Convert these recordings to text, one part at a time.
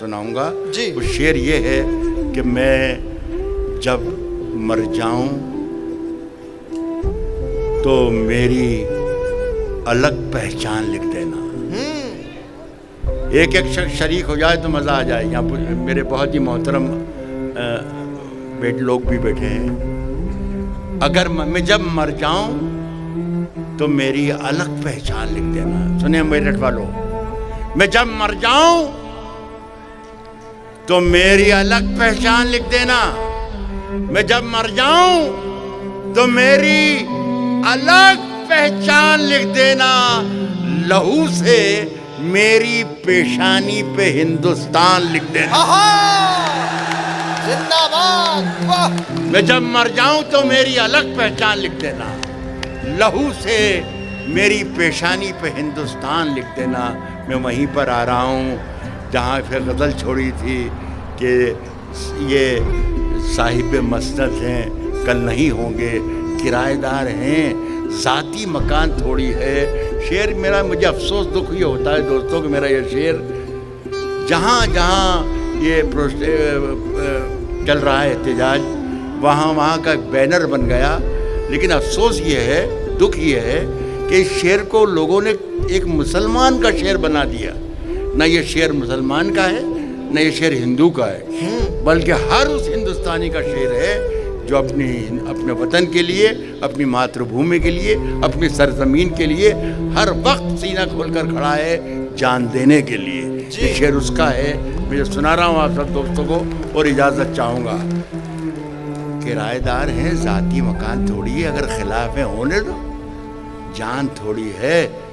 सुनाऊंगा जी। वो शेर ये है कि मैं जब मर जाऊं तो मेरी अलग पहचान लिख देना। एक एक शख्स शरीक हो जाए तो मज़ा आ जाए। यहाँ मेरे बहुत ही मोहतरम लोग भी बैठे हैं। अगर मैं जब मर जाऊं तो मेरी अलग पहचान लिख देना। सुनिए मेरठ वालों, मैं जब मर जाऊं तो मेरी अलग पहचान लिख देना। मैं जब मर जाऊं तो मेरी अलग पहचान लिख देना। लहू से मेरी पेशानी पे हिंदुस्तान लिख देना। जिंदाबाद। वाह। मैं जब मर जाऊं तो मेरी अलग पहचान लिख देना। लहू से मेरी पेशानी पे हिंदुस्तान लिख देना। मैं वहीं पर आ रहा हूं जहाँ फिर गज़ल छोड़ी थी कि ये साहिब मस्जिद हैं, कल नहीं होंगे, किराएदार हैं, ज़ाती मकान थोड़ी है। शेर मेरा, मुझे अफसोस दुख ये होता है दोस्तों कि मेरा ये शेर जहाँ जहाँ ये चल रहा है एहतजाज, वहाँ वहाँ का बैनर बन गया। लेकिन अफसोस ये है, दुख ये है कि इस शेर को लोगों ने एक मुसलमान का शेर बना दिया। न ये शेर मुसलमान का है, न ये शेर हिंदू का है, बल्कि हर उस हिंदुस्तानी का शेर है जो अपने वतन के लिए, अपनी मातृभूमि के लिए, अपनी सरजमीन के लिए हर वक्त सीना खोलकर खड़ा है, जान देने के लिए। ये शेर उसका है। मैं सुना रहा हूँ आप सब दोस्तों को और इजाज़त चाहूँगा। किराएदार हैं, ज़ाती मकान थोड़ी है, अगर खिलाफ है होने दो, जान थोड़ी है।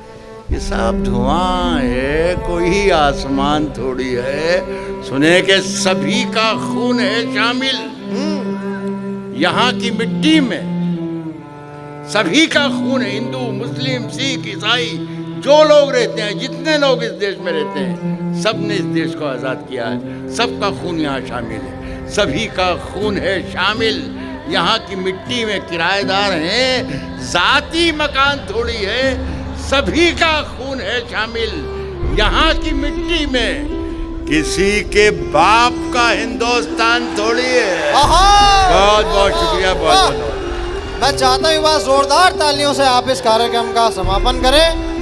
ये सब धुआं है, कोई आसमान थोड़ी है। सुने के सभी का खून है शामिल यहाँ की मिट्टी में। सभी का खून है, हिंदू, मुस्लिम, सिख, ईसाई, जो लोग रहते हैं, जितने लोग इस देश में रहते हैं, सब ने इस देश को आज़ाद किया है। सबका खून यहाँ शामिल है, सभी का खून है शामिल यहाँ की मिट्टी में। किराएदार हैं, ज़ाती मकान थोड़ी है, सभी का खून है शामिल यहाँ की मिट्टी में। किसी के बाप का हिंदुस्तान थोड़ी है। बहुत बहुत शुक्रिया, बहुत बहुत। मैं चाहता हूँ जोरदार तालियों से आप इस कार्यक्रम का समापन करें।